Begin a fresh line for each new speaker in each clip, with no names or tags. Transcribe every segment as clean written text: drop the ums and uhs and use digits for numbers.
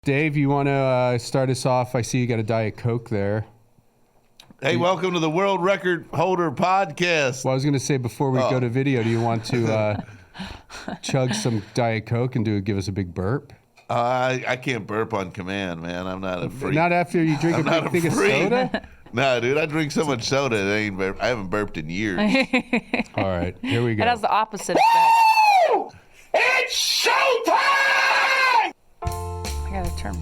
Dave, you want to start us off? I see you got a Diet Coke there.
Hey, welcome to the World Record Holder Podcast.
Well, I was going to say, before we go to video, do you want to chug some Diet Coke and give us a big burp?
I can't burp on command, man. I'm not a freak.
Not after you drink a big thing of soda?
No, dude, I drink so much soda, I haven't burped in years.
All right, here we go.
It has the opposite effect.
Woo! It's showtime!
I gotta turn.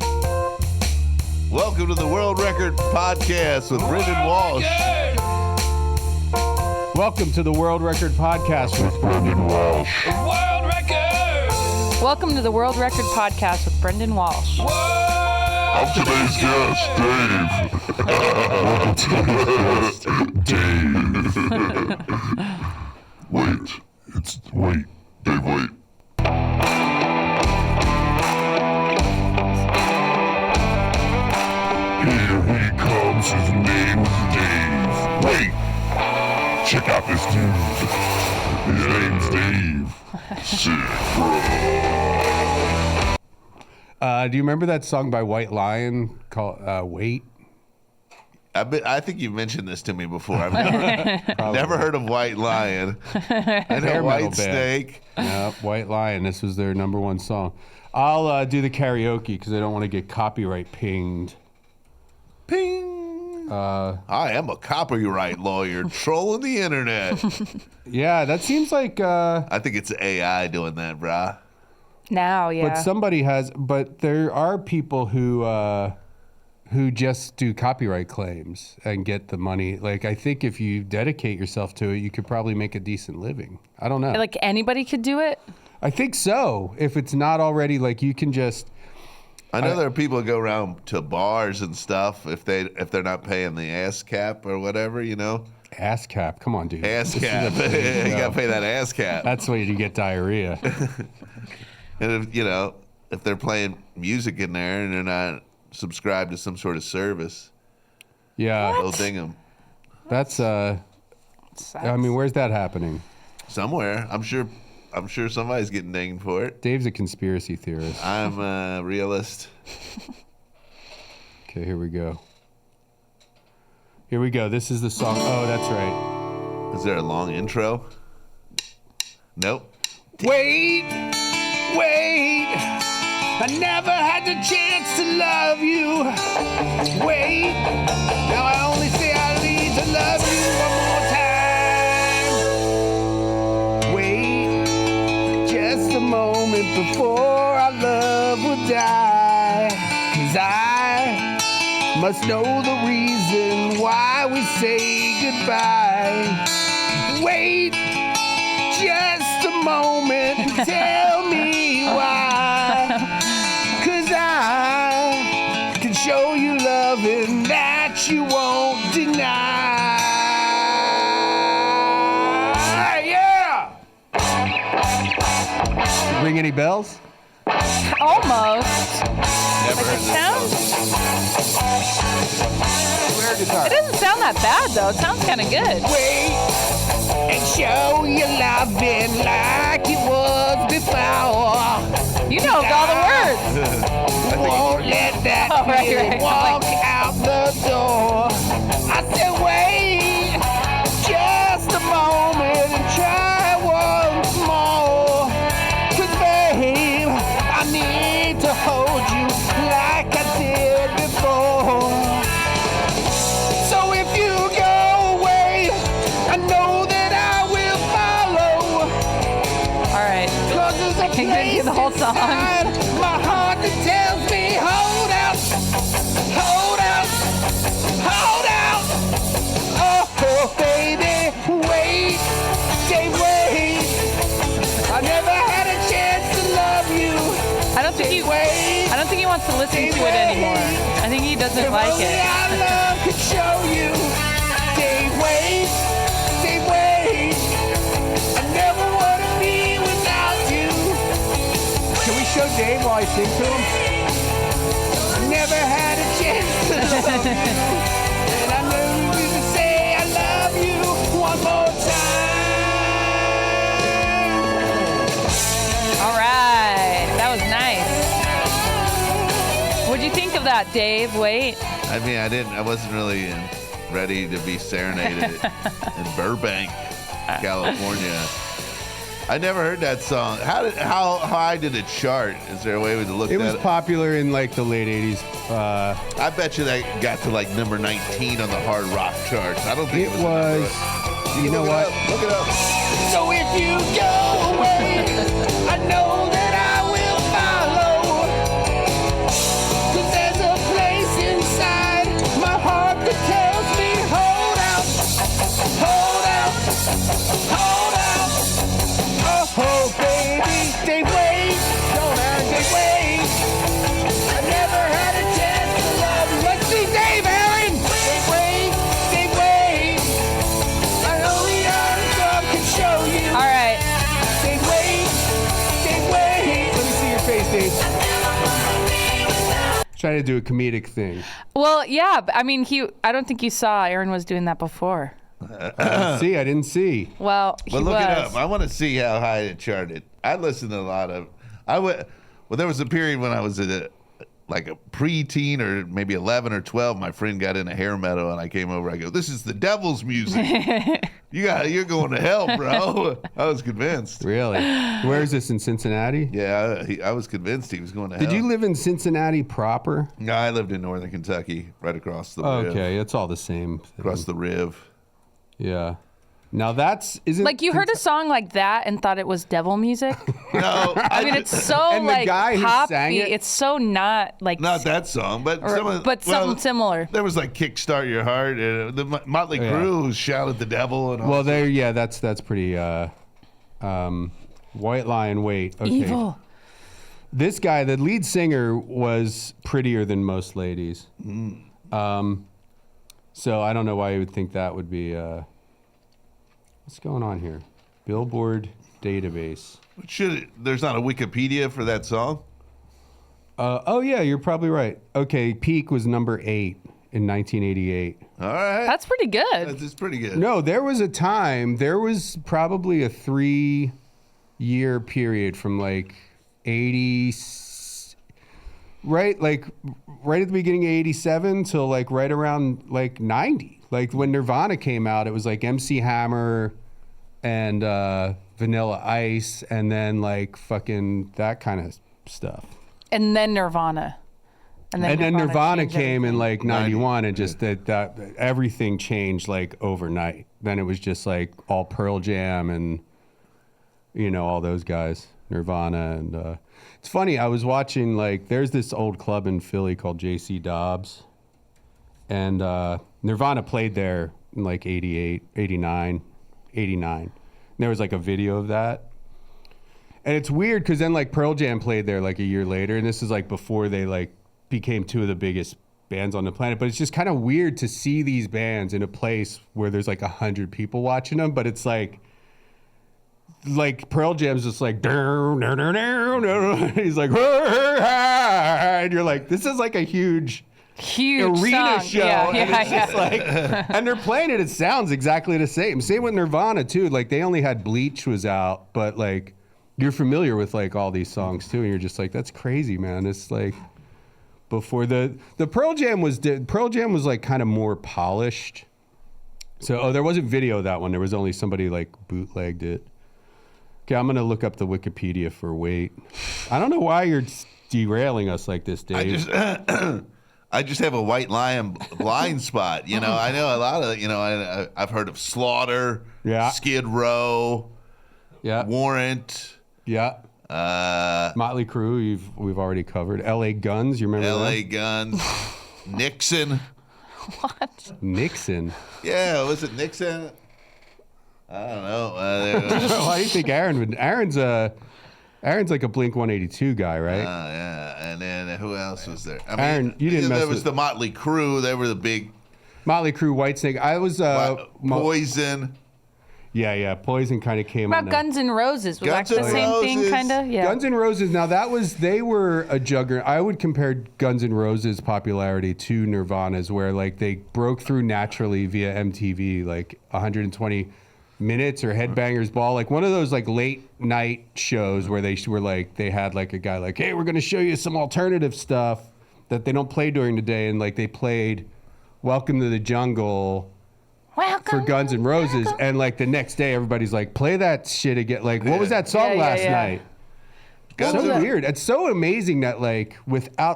Welcome to the World Record Podcast with Brendan Walsh.
Welcome to the World Record Podcast with Brendan Walsh.
World Record!
Welcome to the World Record Podcast with Brendan Walsh.
I'm today's guest, Dave. Welcome to today's guest, Dave. Wait. Dave Waite. Here he comes, his name is Dave. Wait! Check out this dude. His name's Dave. Sick, bro.
Do you remember that song by White Lion called Waite?
I think you mentioned this to me before. I've never heard of White Lion. I know White Snake.
Yeah, White Lion. This was their number one song. I'll do the karaoke because I don't want to get copyright pinged.
Ping! I am a copyright lawyer trolling the internet.
Yeah, that seems like...
I think it's AI doing that, brah.
Now, yeah.
But somebody has... But there are people who just do copyright claims and get the money. Like, I think if you dedicate yourself to it, you could probably make a decent living. I don't know.
Like anybody could do it?
I think so. If it's not already, like, you can just...
I know there are people that go around to bars and stuff if they're not paying the ass cap or whatever, you know.
Ass cap. Come on, dude.
Ass cap. You got to pay that ass cap.
That's the way you get diarrhea.
And if they're playing music in there and they're not subscribed to some sort of service,
Yeah.
they'll ding them.
That's, I mean, where's that happening?
Somewhere. I'm sure somebody's getting dinged for it.
Dave's a conspiracy theorist.
I'm a realist.
Okay, here we go. This is the song. Oh, that's right.
Is there a long intro? Nope.
Wait. I never had the chance to love you. Wait. Now I only say I need to love you one more time. Wait. Just a moment before our love will die. 'Cause I must know the reason why we say goodbye. Wait. Just a moment and tell me why. 'Cause I can show you loving that you won't deny. Yeah! Ring any bells?
Almost.
Never heard
It
this
sounds.
song.
It doesn't sound that bad though. It sounds kind of good.
Wait and show you loving like it was before.
You know all the words.
Won't let that
right,
feeling
right.
walk out the door. I said, wait just a moment and try once more. 'Cause babe, I need to hold you like I did before. So if you go away, I know that I will follow.
All right.
'Cause there's a
Can you
place
do the whole song?
inside my heart that tells me, hold out. Oh, baby, wait, say wait. I never had a chance to love you.
I don't think he wants to listen to it anymore. I think he doesn't like
Only
it.
our love could show you. Say wait. I never want to be without you. Can we show Dave while I sing to him? I never had a chance to love you. And I know you can say I love you one more time.
All right. That was nice. What'd you think of that, Dave? Wait.
I mean, I wasn't really ready to be serenaded in Burbank, California. I never heard that song. How high did it chart? Is there a way to look at it?
It was popular in like the late 80s.
I bet you that got to like number 19 on the hard rock charts. I don't think
It was. You know what?
Look it up.
So if you go away, I know that I will follow. 'Cause there's a place inside my heart that tells me, hold out, hold out, hold out. Oh, baby, they wait, don't I? They wait. I never had a chance to love you. Let's see Dave, Aaron. They wait, they wait. I only God can show you.
All right.
They wait, they wait.
Let me see your face, Dave. Trying to do a comedic thing.
Well, yeah. But, I mean, I don't think you saw Aaron was doing that before.
I didn't see.
Well, he
But look
was.
it up. I want to see how high it charted. I listened to a lot of. Well, there was a period when I was like a preteen or maybe 11 or 12. My friend got into hair metal, and I came over. I go, "This is the devil's music. You're going to hell, bro." I was convinced.
Really? Where is this, in Cincinnati?
Yeah, I was convinced he was going to hell.
Did you live in Cincinnati proper?
No, I lived in northern Kentucky, right across the riv.
Okay, it's all the same.
Across the riv.
Yeah. Now isn't
Like, you heard a song like that and thought it was devil music?
No,
I mean, it's so
And the
like
guy who
poppy.
sang it?
It's so not like
not that song, but
something similar.
There was like "Kickstart Your Heart," the Motley Crue who shouted the devil and all.
Well, that's pretty. White Lion, Waite. Okay.
Evil.
This guy, the lead singer, was prettier than most ladies. So I don't know why you would think that would be. What's going on here? Billboard database.
There's not a Wikipedia for that song?
Oh yeah, you're probably right. Okay, Peak was number 8 in 1988.
All right.
That's pretty good.
That's pretty good.
No, there was a time. There was probably a 3-year period from like 80, right at the beginning of 87 till like right around like 90. Like when Nirvana came out, it was like MC Hammer and Vanilla Ice, and then like fucking that kind of stuff.
And then Nirvana.
And then Nirvana
changed
came in
everything.
like 91 and just that everything changed like overnight. Then it was just like all Pearl Jam and, you know, all those guys, Nirvana. And it's funny, I was watching, like, there's this old club in Philly called JC Dobbs. And Nirvana played there in like 88, 89. And there was like a video of that. And it's weird because then like Pearl Jam played there like a year later. And this is like before they like became two of the biggest bands on the planet. But it's just kind of weird to see these bands in a place where there's like 100 people watching them. But it's like Pearl Jam's just like, he's like, and you're like, this is like a huge arena
song.
show.
Yeah,
and it's just like, and they're playing it. It sounds exactly the same. Same with Nirvana too. Like they only had Bleach was out, but like you're familiar with like all these songs too, and you're just like, that's crazy, man. It's like before the Pearl Jam was like kind of more polished. So there wasn't video of that one. There was only somebody like bootlegged it. Okay, I'm gonna look up the Wikipedia for Waite. I don't know why you're derailing us like this, Dave.
I just have a White Lion blind spot. You know, I know a lot of, you know, I've heard of Slaughter,
Yeah.
Skid Row,
Yeah.
Warrant,
Yeah. Motley Crue, we've already covered. L.A. Guns, you remember
L.A.
that?
Guns, Nixon.
What?
Nixon.
Yeah, was it Nixon? I don't know.
Why do you think Aaron would? Aaron's like a Blink 182 guy, right?
Yeah, and then who else was there? I
Aaron, you didn't mess
There was
with-
the Motley Crue. They were the big
Motley Crue, Whitesnake. I was
Poison.
Yeah. Poison kind of came
What
on.
about Guns N' Roses? Was
Guns
that the
N'
same thing,
Roses.
kind of? Yeah.
Guns N' Roses. Now they were a juggernaut. I would compare Guns N' Roses' popularity to Nirvana's, where like they broke through naturally via MTV, like 120 Minutes or Headbangers Ball, like one of those like late night shows where they were like, they had like a guy like, hey, we're gonna show you some alternative stuff, that they don't play during the day, and like they played Welcome to the Jungle for Guns N' Roses, and like the next day everybody's like, play that shit again. Like, what was that song last night? So weird. It's so amazing that like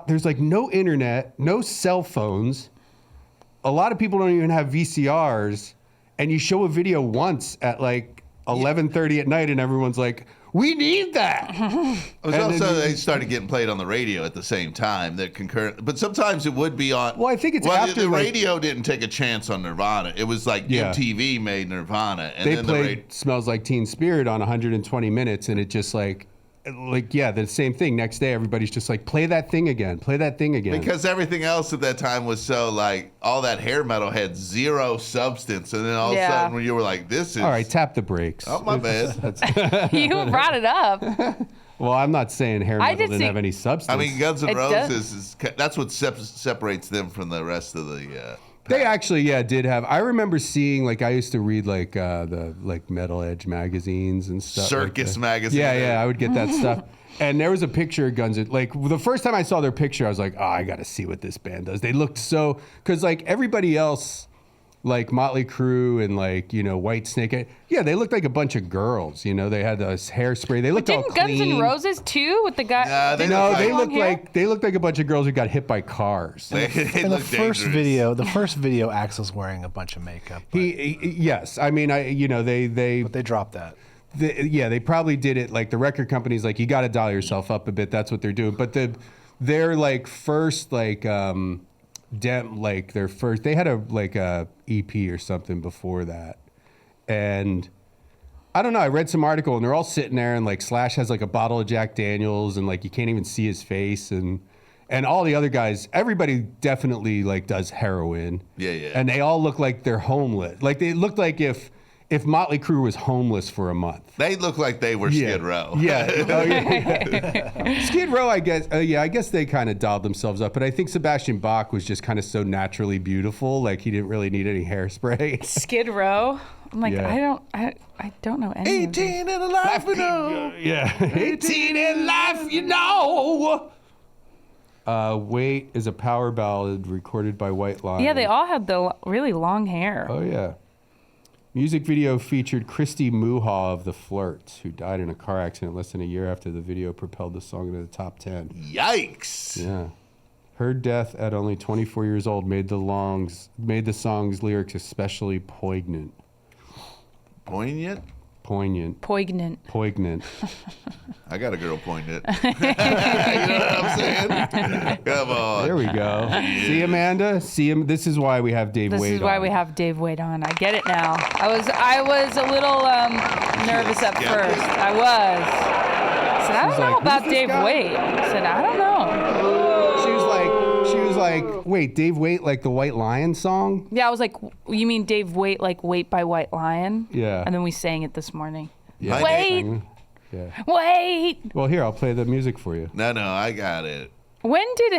there's like no internet, no cell phones. A lot of people don't even have VCRs, and you show a video once at like 11:30 at night, and everyone's like, we need that.
It was also they started getting played on the radio at the same time. That concurrent, but sometimes it would be on.
Well, I think it's after
the radio didn't take a chance on Nirvana. It was like MTV made Nirvana, and
they
then
played "Smells Like Teen Spirit" on 120 minutes, and it just like the same thing. Next day, everybody's just like, play that thing again, play that thing again.
Because everything else at that time was so like all that hair metal had zero substance, and then all of a sudden when you were like, this is
all right. Tap the brakes.
Oh my bad.
You brought it up.
Well, I'm not saying hair metal didn't have any substance.
I mean, Guns N' Roses that's what separates them from the rest of the.
They actually, did have. I remember seeing, like, I used to read like the like Metal Edge magazines and stuff.
Circus magazine.
Yeah, I would get that stuff. And there was a picture of Guns N', like the first time I saw their picture, I was like, oh, I got to see what this band does. They looked so, because like everybody else, like Motley Crue and like, you know, White Snake, they looked like a bunch of girls. You know, they had this hairspray. They looked all clean.
Didn't Guns N' Roses too with the guy?
They looked like a bunch of girls who got hit by cars.
In the first video, Axl's wearing a bunch of makeup.
Yes, I mean, but
they dropped that.
They probably did it. Like the record company's like, you got to dial yourself up a bit. That's what they're doing. But their like first like they had a EP or something before that, and I don't know, I read some article and they're all sitting there and like Slash has like a bottle of Jack Daniels and like you can't even see his face, and all the other guys, everybody definitely like does heroin, and they all look like they're homeless. Like they looked like if Motley Crue was homeless for a month.
They look like they were Skid Row.
Skid Row, I guess. I guess they kind of dolled themselves up. But I think Sebastian Bach was just kind of so naturally beautiful. Like he didn't really need any hairspray.
Skid Row. I'm like, I don't know any.
18 in a life, you know.
18 in life, you know. Waite is a power ballad recorded by White Lion.
Yeah, they all had the really long hair.
Oh yeah. Music video featured Christy Muha of The Flirts, who died in a car accident less than a year after the video propelled the song into the top 10.
Yikes!
Yeah. Her death at only 24 years old made the song's lyrics especially poignant.
Poignant?
Poignant. I
got a girl poignant. You know what I'm saying? Come on.
There we go. Yeah. See, Amanda? See him. This is why we have Dave Waite on.
This is why we have Dave Waite on. I get it now. I was a little nervous at first. I was. I said, I don't know about Dave Waite. I said, I don't know.
She was like, wait, Dave Waite, like the White Lion song?
Yeah, I was like, you mean Dave Waite, like Wait by White Lion?
Yeah.
And then we sang it this morning.
Yeah.
Wait!
Yeah.
Wait!
Well, here, I'll play the music for you.
No, I got it.
When did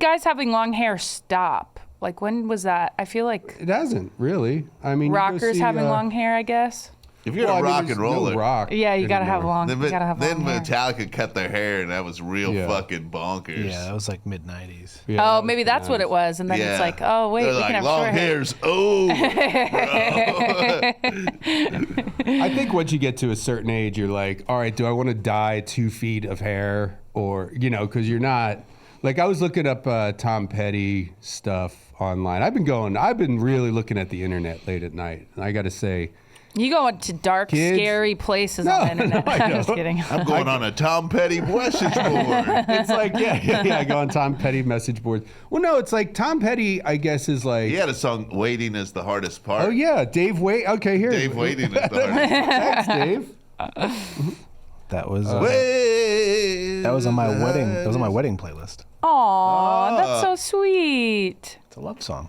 guys having long hair stop? Like, when was that? I feel like
it hasn't really. I mean,
rockers having long hair, I guess.
If you're a rock and roller,
no rock
yeah, you gotta have long.
Then
long
Metallica
hair.
cut their hair, and that was real fucking bonkers.
Yeah, that was like mid-90s.
Yeah, maybe that's what it was, and then it's like, oh wait,
they're
we can have
long
short
hairs. Oh,
I think once you get to a certain age, you're like, all right, do I want to dye 2 feet of hair, or because you're not. Like I was looking up Tom Petty stuff online. I've been really looking at the internet late at night, and I got to say.
You go into dark, scary places on the internet.
No,
I'm just kidding.
I'm going on a Tom Petty message board.
It's like, I go on Tom Petty message boards. Well, no, it's like Tom Petty, I guess, is like...
He had a song, Waiting is the Hardest Part.
Oh, yeah, Dave Waite. Okay, here.
Dave Waiting is the hardest part.
Thanks, Dave.
That was on my wedding. That was on my wedding playlist.
Aw, that's so sweet.
It's a love song.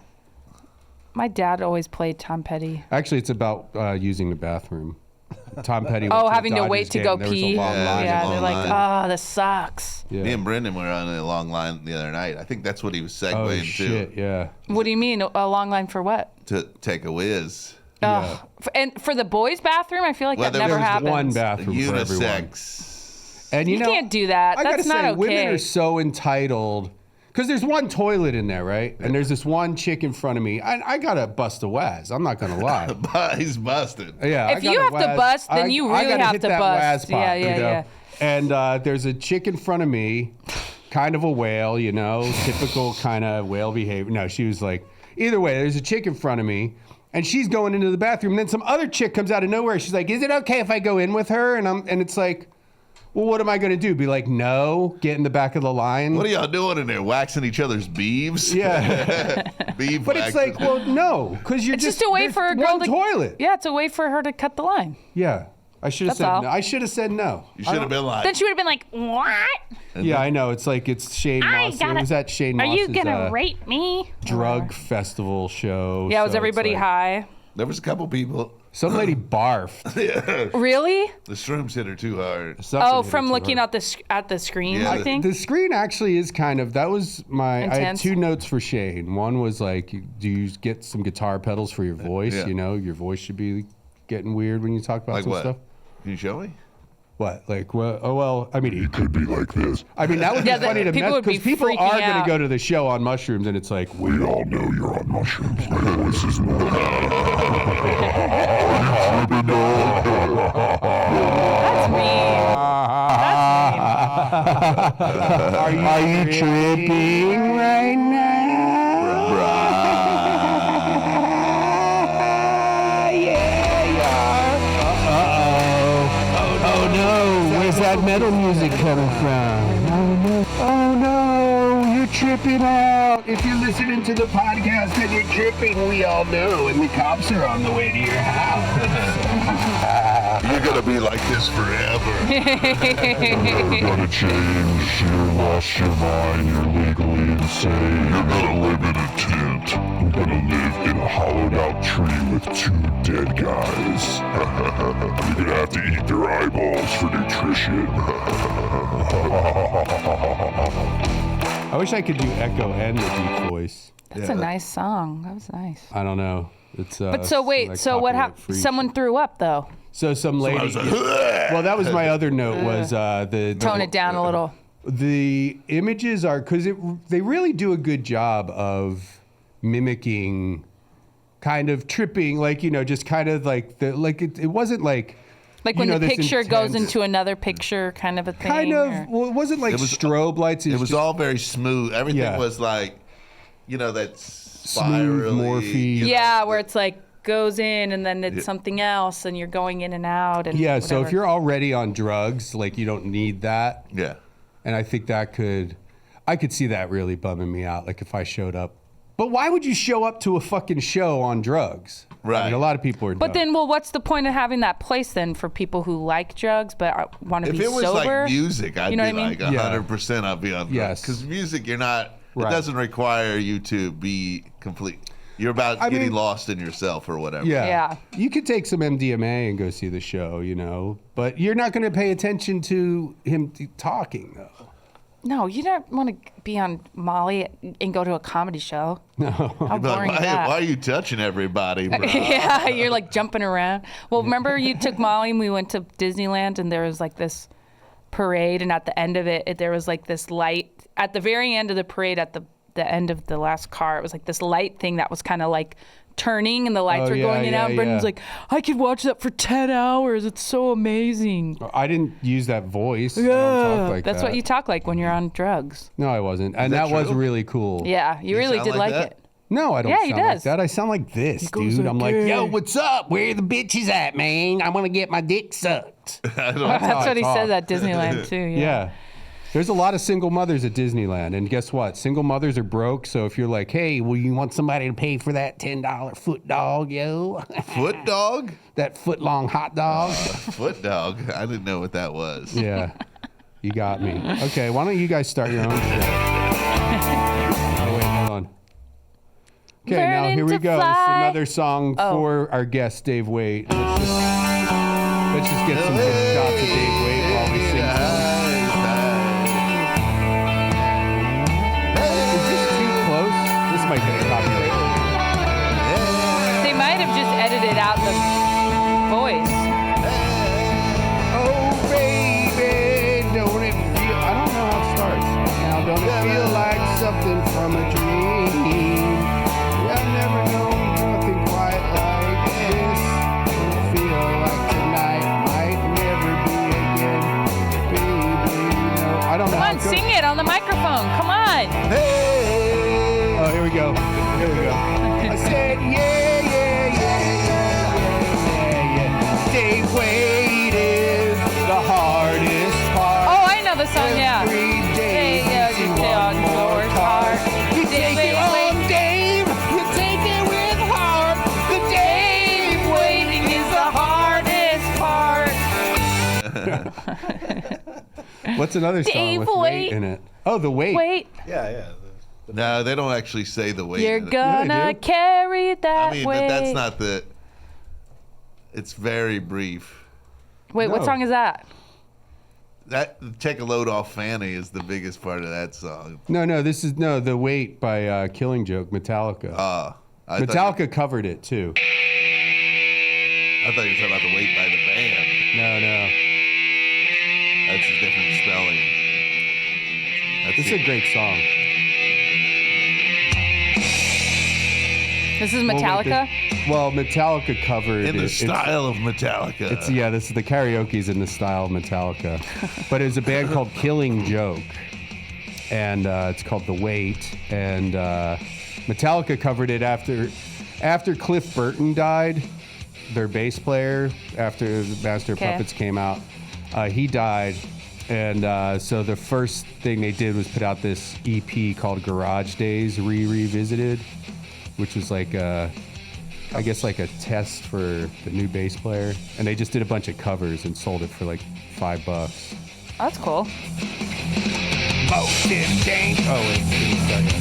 My dad always played Tom Petty.
Actually, it's about using the bathroom. Tom Petty.
Having to wait to go pee.
Yeah,
they're like, this sucks.
Yeah.
Me and Brendan were on a long line the other night. I think that's what he was segueing to.
Shit, yeah.
What do you mean, a long line for what?
To take a whiz.
Yeah.
And for the boys' bathroom, I feel like that never happens.
One bathroom for everyone.
Unisex.
And
You can't do that.
I
That's
gotta
not
say, women
okay.
are so entitled. Because there's one toilet in there, right? And there's this one chick in front of me. I gotta bust a waz. I'm not gonna lie.
He's busted.
Yeah.
If you have to bust, then you really
gotta
have
hit
to
that
bust.
Waz pop,
Yeah,
you
yeah,
know?
yeah.
And there's a chick in front of me, kind of a whale, you know, typical kind of whale behavior. No, she was like, either way, there's a chick in front of me. And she's going into the bathroom. And then some other chick comes out of nowhere. She's like, is it okay if I go in with her? And it's like, well, what am I going to do? Be like, no, get in the back of the line?
What are y'all doing in there? Waxing each other's beeves?
Yeah.
Beef
But it's
waxing.
like, well, no, because you're
It's just a way
there's
for a girl
one
to
toilet.
Yeah, it's a way for her to cut the line.
Yeah. I should have
That's
said
all.
no. I should have said no.
You should have been like,
Then she would have been like, "What?
Yeah, I know. It's like it's Shane
I
Moss. It
gotta-
was at Shane
Are
Moss's
you gonna rape me?"
drug festival show.
Yeah, was
so it's
everybody
like-
high?
there was a couple people.
Some lady barfed.
Really?
The shrooms hit her too hard.
Something
Oh,
hit
from
it to
looking
her.
at the screen,
Yeah.
you think?
The screen actually is kind of, that was my, I had
Intense.
2 notes for Shane. One was like, do you get some guitar pedals for your voice?
Yeah.
You know, your voice should be getting weird when you talk about
Like
some
what?
stuff.
Can you show me?
What? Like, well, oh, well, I mean,
It could be like this.
I mean, that would be
Yeah,
funny to
people
mess
would be
because people
freaking
are going
out.
to go to the show on mushrooms and it's like,
We all know you're on mushrooms. My voice is not.
That's mean. That's mean.
are you tripping right Oh no, where's that metal music coming from? Oh no, you're tripping out. If you're listening to the podcast and you're tripping, we all know, and the cops are on the way to your house.
You're gonna be like this forever.
You're gonna change. You lost your mind. You're legally insane. You're gonna live in a tent. You're gonna live in a hollowed out tree with 2 dead guys. You're gonna have to eat their eyeballs for nutrition.
I wish I could do echo and the deep voice.
That's a nice song. That was nice.
I don't know. It's
But so wait,
like
so what
copyright
happened?
free.
Someone threw up though.
So some lady.
I was like,
Well, that was my other note. Was the
Tone it down a little.
The images are because they really do a good job of mimicking kind of tripping, like, you know, just kind of like it wasn't like
Like
you
when
know,
the
this
picture goes
intense-
into another picture, kind of a thing.
kind of
or-
well, it wasn't like
It was-
strobe lights.
It was
just
all very smooth. Everything
Yeah.
was like, you know, that
Smooth,
spirally,
morphy.
you know,
Yeah, where it's like goes in and then it's something else, and you're going in and out. And
yeah. So if
whatever.
you're already on drugs, like you don't need that.
yeah.
And I think I could see that really bumming me out. Like if I showed up. But why would you show up to a fucking show on drugs? I
Right.
mean, a lot of people are.
But
dumb.
then, well, what's the point of having that place then for people who like drugs but want to
If
be
it was
sober?
like music, I'd
You know
be
what I mean?
like
Yeah.
100%. I'd be on drugs.
Yes.
Because music, you're not.
Right.
It doesn't require you to be complete. You're about
I
getting
mean-
lost in yourself or whatever.
Yeah.
Yeah.
You could take some MDMA and go see the show, you know, but you're not going to pay attention to him talking, though.
No, you don't want to be on Molly and go to a comedy show. No. How
You'd be like,
boring is
why
that?
are you touching everybody, bro?
Yeah, you're like jumping around. Well, remember you took Molly and we went to Disneyland and there was like this parade, and at the end of it there was like this light. At the very end of the parade, at the end of the last car, it was like this light thing that was kind of like turning and the lights
Oh,
were
yeah,
going in and
yeah,
out. And Brendan's
yeah.
like, I could watch that for 10 hours. It's so amazing.
I didn't use that voice. I don't talk like
That's
that.
what you talk like when you're on drugs.
No, I wasn't. And
that
that was
true?
really cool.
Yeah, you
You
really
sound
did
like
like
that?
it.
No, I don't
Yeah, he
sound like
does.
that. I sound like this,
goes
dude. I'm like,
again.
yo, what's up? Where the bitches at, man? I want to get my dick sucked.
That's
how
what he
I
says
talk.
at Disneyland too.
Yeah. There's a lot of single mothers at Disneyland. And guess what? Single mothers are broke. So if you're like, hey, well, you want somebody to pay for that $10 foot dog, yo?
Foot dog?
That foot long hot dog?
Foot dog? I didn't know what that was.
Yeah. You got me. Okay, why don't you guys start your own shit? Oh, wait, hold on. Okay, now
Learning
here we
to
go. This is
fly.
another song for our guest, Dave Waite. Let's just get some good shots of Dave Waite while we sing. Is this too close? This might get a copyright.
They might have just edited out the voice.
Oh, baby, don't feel like something from a dream. I've never known nothing quite like this. I feel like tonight might never be again. Baby, no. I don't know.
Come
how
on,
it goes.
sing it on the microphone. Come on.
Hey.
Oh, here we go. Here we go. I said, yeah, yeah, yeah, yeah, yeah. Dave Waite is the hardest part.
Oh, I know the song, yeah.
Every day
You stay on your heart.
You take it on, Dave. You take it with heart. The Dave
Waiting is the hardest part.
What's another song
Dave
with Waite
Waite.
in it? Oh, the Waite.
Wait,
Yeah.
No, they don't actually say the weight.
you're
in it.
gonna
do.
carry that
I mean,
weight.
but that's not the. It's very brief.
Wait, what
No.
song is that?
That Take a Load Off Fanny is the biggest part of that song.
No, this is the Waite by Killing Joke, Metallica.
I
Metallica covered it too.
I thought you were talking about the weight by the band.
No.
That's a different spelling.
This is a great song.
This is Metallica?
Well, Metallica covered
In the
it.
style of Metallica.
This is the karaoke's in the style of Metallica. But it was a band called Killing Joke. And it's called The Waite. And Metallica covered it after Cliff Burton died, their bass player, after Master of
Okay.
Puppets came out. He died. And so the first thing they did was put out this EP called Garage Days Revisited, which was like I guess like a test for the new bass player. And they just did a bunch of covers and sold it for like $5.
Oh, that's cool.
Oh, wait. Didn't start yet.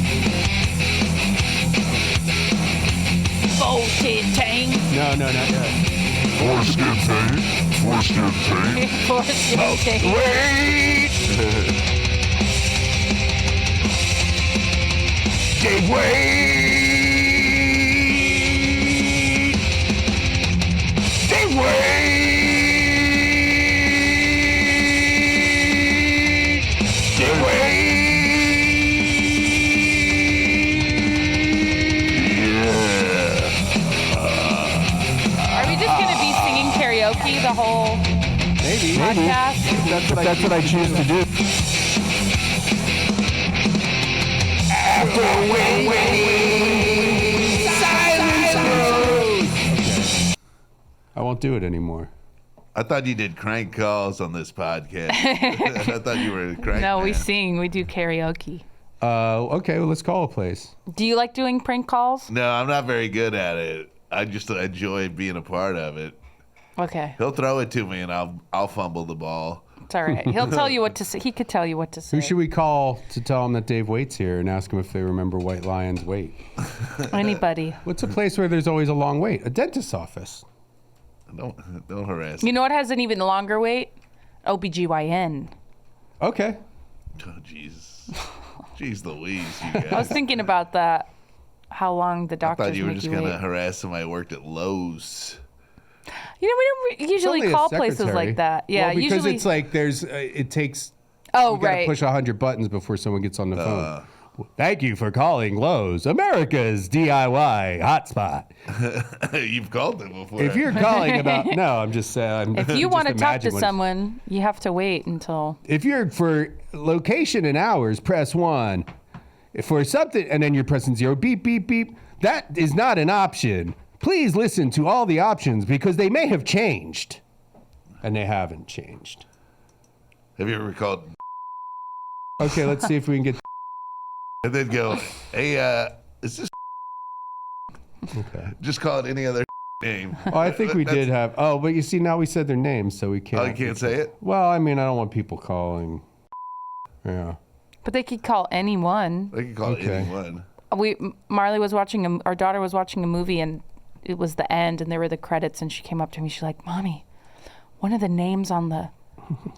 Voltage tank.
No, not yet.
Foreskin tape. Foreskin tape.
Voltage tank.
Dave Waite! Dave Waite! Dave Waite!
Are we just gonna be singing karaoke the whole
Maybe.
podcast?
That's what I choose to do. I won't do it anymore.
I thought you did crank calls on this podcast. I thought you were a crank
No, we
man.
sing. We do karaoke.
Okay, well, let's call a place.
Do you like doing prank calls?
No, I'm not very good at it. I just enjoy being a part of it.
Okay,
He'll throw it to me and I'll fumble the ball.
it's all right. He'll tell you what to say. He could tell you what to say.
Who should we call to tell them that Dave Waite's here and ask them if they remember White Lion's wait?
Anybody.
What's a place where there's always a long wait? A dentist's office.
Don't harass me.
You know what has an even longer wait? OBGYN.
Okay.
Oh, Jesus. Jeez Louise, you
I was
guys.
thinking about that. How long the
I
doctors
thought you were
make
just
you
going to
wait.
harass somebody who worked at Lowe's.
You know, we don't usually
Only a
call places
secretary.
like that. Yeah,
well, because
usually.
it's like there's it takes
Oh,
you gotta
right.
push 100 buttons before someone gets on the phone. Thank you for calling Lowe's, America's DIY hotspot.
You've called them before.
If you're calling about no, I'm just saying.
If you want to talk to someone, you have to wait until.
If you're for location and hours, press 1. If for something, and then you're pressing 0, beep, beep, beep. That is not an option. Please listen to all the options because they may have changed. And they haven't changed.
Have you ever called
Okay, let's see if we can get.
and then go, hey, is this
Okay.
just call it any other name?
Oh, I think we did have. Oh, but you see, now we said their names, so we can't.
Oh, you can't say it?
Well, I mean, I don't want people calling. Yeah.
But they could call anyone.
They can call
Okay.
it anyone.
Marley was watching our daughter was watching a movie, and it was the end, and there were the credits, and she came up to me. She's like, "Mommy, one of the names on the,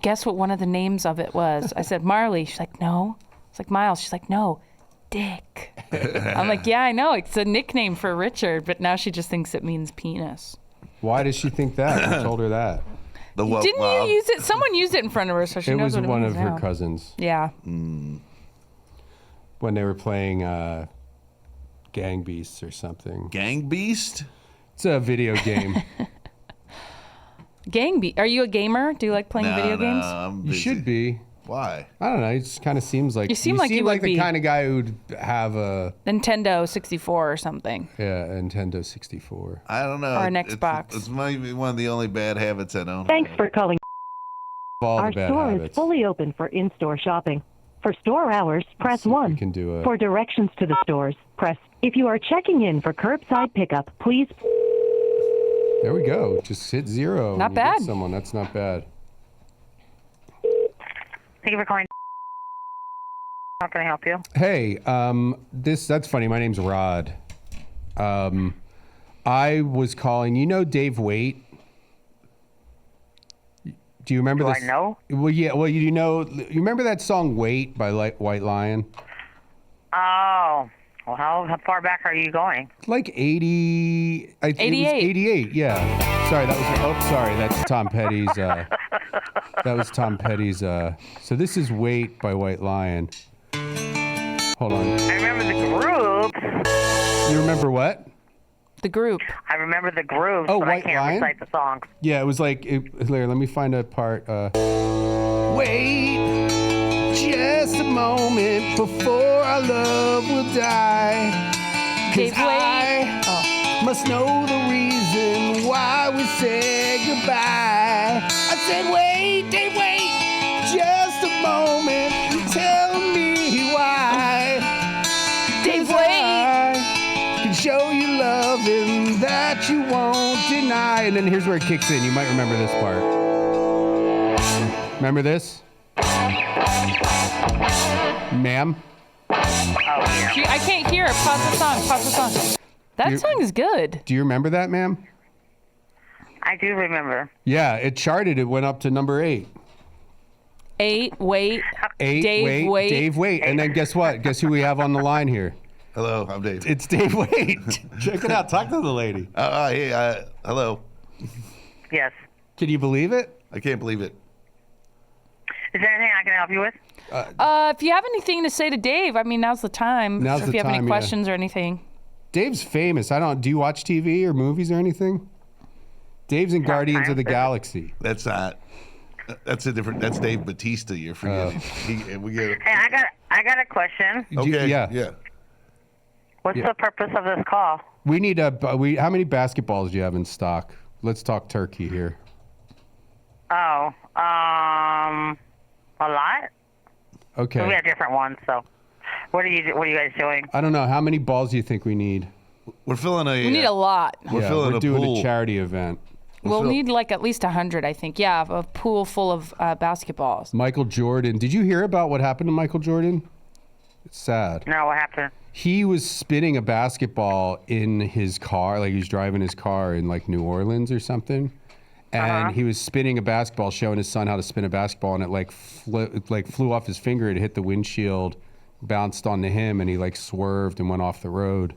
guess what one of the names of it was?" I said, "Marley." She's like, "No." It's like Miles. She's like, "No, Dick." I'm like, "Yeah, I know. It's a nickname for Richard, but now she just thinks it means penis."
Why does she think that? I told her that.
The woke
Didn't you use it? Someone used it in front of her, so she
It
knows
was
what it
one
means
of her
now.
cousins.
Yeah.
when they were playing Gang Beasts or something.
Gang Beast?
It's a video game.
Are you a gamer? Do you like playing video games?
I'm
You
busy.
should be.
Why?
I don't know. It just kind of seems like
You seem like you would
the
be.
kind of guy who'd have a
Nintendo 64 or something.
Nintendo 64.
I don't know.
Or an Xbox.
It's maybe one of the only bad habits I don't
Thanks
have.
for calling.
All
Our
the bad
store
habits.
is fully open for in-store shopping. For store hours, press
See if we
1.
can do it.
For directions to the stores, press. If you are checking in for curbside pickup, please.
There we go. Just hit 0.
Not
and you get
bad.
Someone. That's not bad.
Thank you for calling. How can I help you?
Hey, that's funny. My name's Rod. I was calling. You know Dave Waite? Do you remember
Do
this?
I know?
Well, yeah. Well, you remember that song "Wait" by White Lion?
Oh, well, how far back are you going?
Like 80. I think it was
88.
88. Yeah. Sorry, that's Tom Petty's. That was Tom Petty's. So this is "Wait" by White Lion. Hold on.
I remember the group.
You remember what?
The group.
I remember the group,
Oh,
but
White
I can't
Lion?
recite the songs.
Yeah, it was like. Here, let me find a part. Wait, just a moment before our love will die. 'Cause
Dave Waite.
I must know the reason why we said goodbye. I said, wait, Dave, wait, just a moment. Tell me why.
Dave
'Cause I can show you loving that you won't deny. And then here's where it kicks in. You might remember this part. Remember this? Ma'am?
I can't hear it. Pause the song. Pause the song. That song is good.
Do you remember that, ma'am?
I do remember.
Yeah, it charted. It went up to number 8.
8, Wait.
8,
Dave Waite.
Dave Waite. And then guess what? Guess who we have on the line here?
Hello, I'm Dave.
It's Dave Waite. Check it out. Talk to the lady.
Hey, hello.
Yes.
Can you believe it?
I can't believe it.
Is there anything I can help you with?
If you have anything to say to Dave, I mean, now's the time.
Now's
if
the
you have
time,
any
yeah.
questions or anything.
Dave's famous. Do you watch TV or movies or anything? Dave's in Guardians of the Galaxy.
That's not. That's a different. That's Dave Bautista. You're forgetting. We get.
Hey, I got a question.
Okay.
Yeah.
What's
Yeah.
the purpose of this call?
We need how many basketballs do you have in stock? Let's talk turkey here.
Oh, a lot.
Okay.
We have different ones. So, what are you guys doing?
I don't know. How many balls do you think we need?
We're filling a.
We need a lot.
We're filling
we're
a
doing
pool.
a charity event.
We'll need like at least 100, I think. Yeah, a pool full of basketballs.
Michael Jordan. Did you hear about what happened to Michael Jordan? It's sad.
No, what happened?
He was spinning a basketball in his car, like he was driving his car in like New Orleans or something. And he was spinning a basketball, showing his son how to spin a basketball, and it flew off his finger. It hit the windshield, bounced onto him, and he like swerved and went off the road,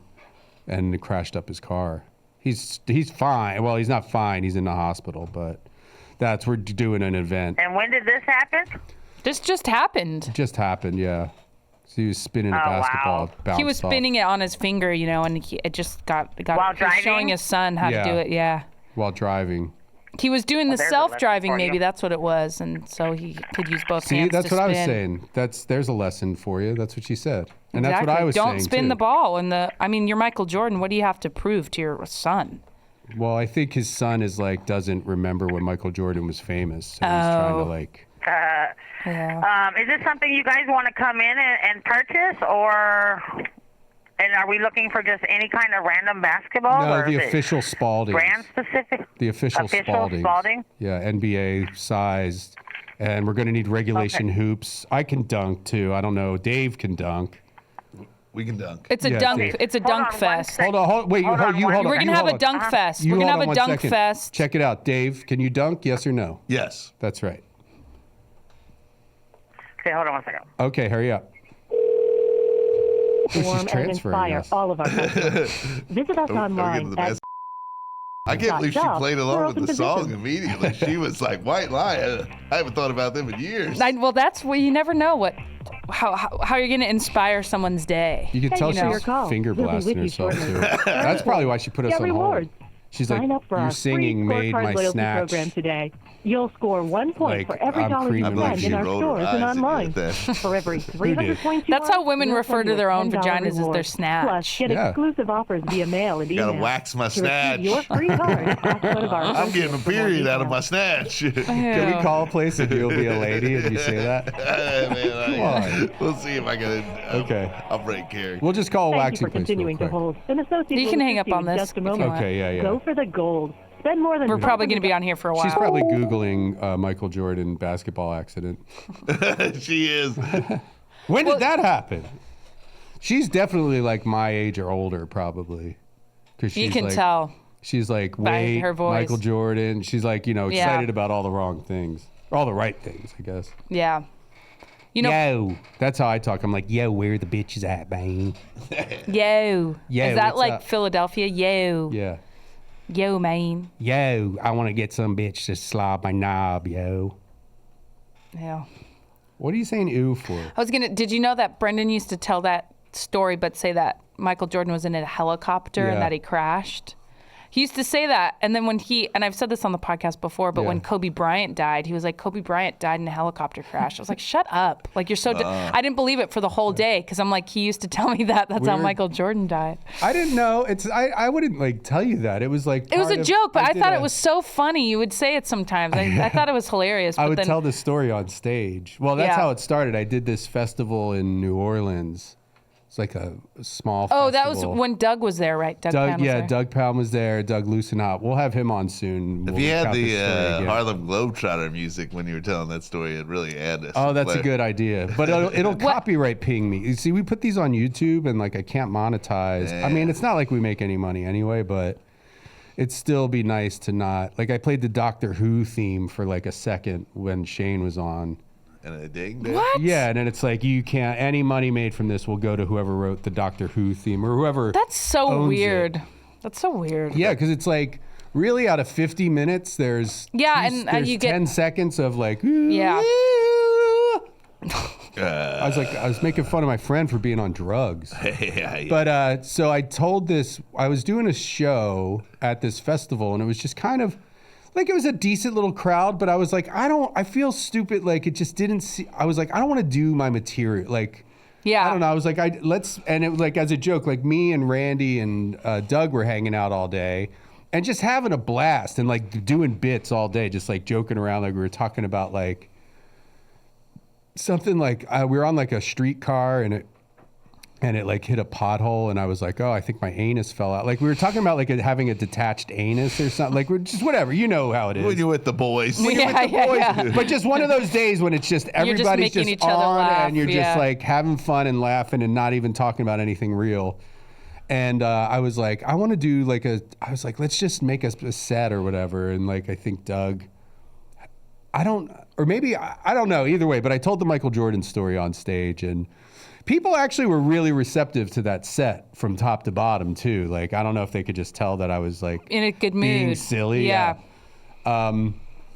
and it crashed up his car. He's fine. Well, he's not fine. He's in the hospital, but we're doing an event.
And when did this happen?
This just happened.
It just happened, yeah. So he was spinning a
Oh,
basketball.
wow.
Bounced
He was
off
spinning it on his finger, and it just got
While
he was showing
driving?
his son how
Yeah.
to do it. Yeah.
while driving.
He was doing the
there's a lesson
self-driving,
for
maybe
you.
that's what it was, and so he could use both
See,
hands
that's
to
what I was
spin.
saying. There's a lesson for you. That's what she said. And
Exactly.
that's what I was saying
Don't spin
too.
the ball. You're Michael Jordan. What do you have to prove to your son?
Well, I think his son doesn't remember when Michael Jordan was famous. So he's trying to like.
Yeah.
Is this something you guys want to come in and purchase, or? And are we looking for just any kind of random basketball?
No,
or
the
is it
official Spalding.
brand specific?
The official Spalding.
Spalding?
Yeah, NBA sized. And we're going to need regulation hoops. I can dunk too. I don't know. Dave can dunk.
We can dunk.
It's a
Yeah,
dunk.
Dave.
It's a
Hold
dunk
on one
fest.
second.
Hold on. Wait,
Hold on,
you
one
hold on.
We're
you
gonna have
hold
a
on.
dunk fest.
You
We're gonna
hold
have
on
a
1
dunk
second.
fest.
Check it out. Dave, can you dunk? Yes or no?
Yes.
That's right.
Okay, hold on one second.
Okay, hurry up. She's
Form and
transferring
inspire
us.
all of our customers. Visit us
Are we getting
online
to the
at
best? I can't believe she
Shop.
played
We're
along
open
with the
to
song
business.
immediately. She was like, White Lion. I haven't thought about them in years.
Well, that's where you never know what how are you going to inspire someone's day?
You could tell
you for your
she's
call.
finger
We'll be with
blasting
you
herself
shortly.
too. That's probably why she put us
Get
on hold.
rewards.
She's
Sign
like,
up for
your
our
singing
free
made
scorecard
my
loyalty
snatch.
program today. You'll score 1 point
Like,
for every
I'm
dollar you
creaming
I believe
spend
she
in our
rolled her
stores and
eyes at you
online.
with that.
For every 300 points you
That's how
earn,
women
we'll
refer
send
to
you
their
a
own
$10
vaginas as their
reward.
snatch.
Plus, get
Yeah.
exclusive offers via mail and email.
Gotta wax my
To
snatch.
receive your free card, ask one of our
I'm getting a
associates for more
period out of my
details.
snatch.
Can we call a place and you'll be a lady and you say that?
Man,
on.
we'll see if I can.
Okay.
I'll break character.
We'll just call a
Thank you
waxing
for
place real
continuing to
quick.
hold. An associate
You
will
can hang
assist
up on
you in
this
just a
if you
moment.
want.
Okay, yeah.
Go for the gold. Spend more than
We're probably going to be on here for a while.
She's probably Googling Michael Jordan basketball accident.
She is.
When did that happen? She's definitely like my age or older, probably. Cause
You
she's
can
like,
tell.
She's like,
by
wait,
her voice.
Michael Jordan. She's like,
Yeah.
excited about all the wrong things. All the right things, I guess.
Yeah. You know,
Yo. That's how I talk. I'm like, yo, where the bitches at, man?
yo.
Yo,
Is that
what's
like
up?
Philadelphia? Yo.
Yeah.
Yo, man.
Yo, I want to get some bitch to slob my knob, yo.
Yeah.
What are you saying ew for?
Did you know that Brendan used to tell that story, but say that Michael Jordan was in a helicopter
Yeah.
and that he crashed? He used to say that. And then when and I've said this on the podcast before, but
Yeah.
when Kobe Bryant died, he was like, Kobe Bryant died in a helicopter crash. I was like, shut up. Like, you're so, I didn't believe it for the whole day. Cause I'm like, he used to tell me that. That's how
Weird.
Michael Jordan died.
I didn't know. I wouldn't like tell you that. It was like
It was
part
a
of-
joke, but I
did
thought
a-
it was so funny. You would say it sometimes. I thought it was hilarious. But
I would
then,
tell the story on stage. Well, that's
Yeah.
how it started. I did this festival in New Orleans. It's like a small festival.
Oh, that was when Doug was there, right? Doug Pound was there.
Doug Pound was there. Doug Loosenhop. We'll have him on soon.
If
We'll
you had
recount
the
this story again.
Harlem Globetrotter music when you were telling that story, it really added.
Oh, that's a good idea. But it'll copyright ping me. You see, we put these on YouTube and like I can't monetize. I mean, it's not like we make any money anyway, but it'd still be nice to not. Like I played the Doctor Who theme for like a second when Shane was on.
And a ding.
What?
Yeah, and then it's like you can't. Any money made from this will go to whoever wrote the Doctor Who theme or whoever.
That's so
owns
weird.
it.
That's so weird.
Yeah, because it's like really out of 50 minutes, there's
and you get
10 seconds of like.
Yeah.
I was making fun of my friend for being on drugs.
Yeah.
But so I told this. I was doing a show at this festival, and it was just kind of. Like it was a decent little crowd, but I was like, I feel stupid. Like it just didn't see, I was like, I don't want to do my material. Like,
Yeah.
I don't know. I was like, and it was like as a joke, like me and Randy and Doug were hanging out all day and just having a blast and like doing bits all day, just like joking around. Like we were talking about like something like we were on like a streetcar and it like hit a pothole and I was like, oh, I think my anus fell out. Like we were talking about like having a detached anus or something. Like we're just whatever, you know how it is.
When you're with the boys.
When you're with the
Yeah,
boys.
yeah.
But just one of those days when it's just
just
everybody's
making
just
each other
on
laugh,
and you're
yeah.
just like having fun and laughing and not even talking about anything real. And I was like, I want to do like I was like, let's just make a set or whatever. And like, I think Doug, I don't know either way, but I told the Michael Jordan story on stage and people actually were really receptive to that set from top to bottom too. Like, I don't know if they could just tell that I was like
In a good mood.
being silly.
Yeah.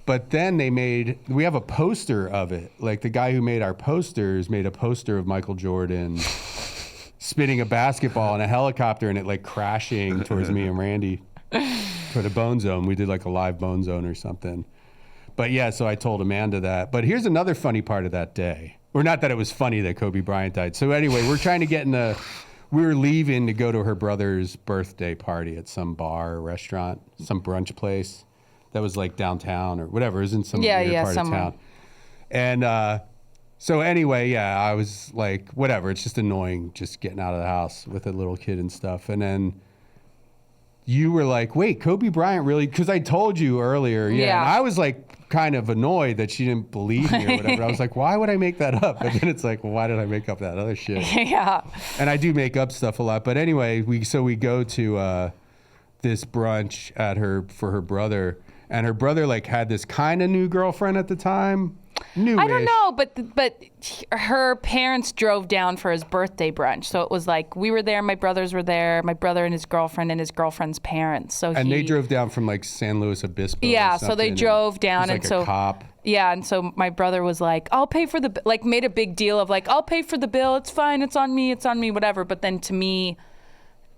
But then we have a poster of it. Like the guy who made our posters made a poster of Michael Jordan spinning a basketball in a helicopter and it like crashing towards me and Randy for the Bone Zone. We did like a live Bone Zone or something. But yeah, so I told Amanda that. But here's another funny part of that day. Or not that it was funny that Kobe Bryant died. So anyway, we're trying to get we were leaving to go to her brother's birthday party at some bar or restaurant, some brunch place that was like downtown or whatever. It was in some weird part
somewhere.
of town. And so anyway, yeah, I was like, whatever. It's just annoying just getting out of the house with a little kid and stuff. And then you were like, wait, Kobe Bryant really? Because I told you earlier. Yeah. And I was like kind of annoyed that she didn't believe me or whatever. I was like, why would I make that up? And then it's like, well, why did I make up that other shit?
Yeah.
And I do make up stuff a lot. But anyway, we go to this brunch for her brother. And her brother like had this kind of new girlfriend at the time.
I don't know, but her parents drove down for his birthday brunch, so it was like we were there, my brothers were there, my brother and his girlfriend's parents. So
they drove down from like San Luis Obispo.
Yeah, so they drove down,
and
so
a cop.
Yeah, and so my brother was like, "I'll pay for the," like made a big deal of like, "I'll pay for the bill. It's fine. It's on me, whatever." But then to me,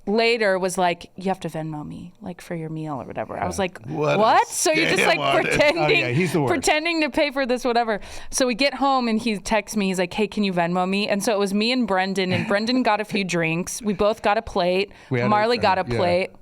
later was like, you have to Venmo me, like for your meal or whatever. I was like, what? So you're just like pretending to pay for this, whatever. So we get home and he texts me. He's like, hey, can you Venmo me? And so it was me and Brendan got a few drinks. We both got a plate. Marley got a plate.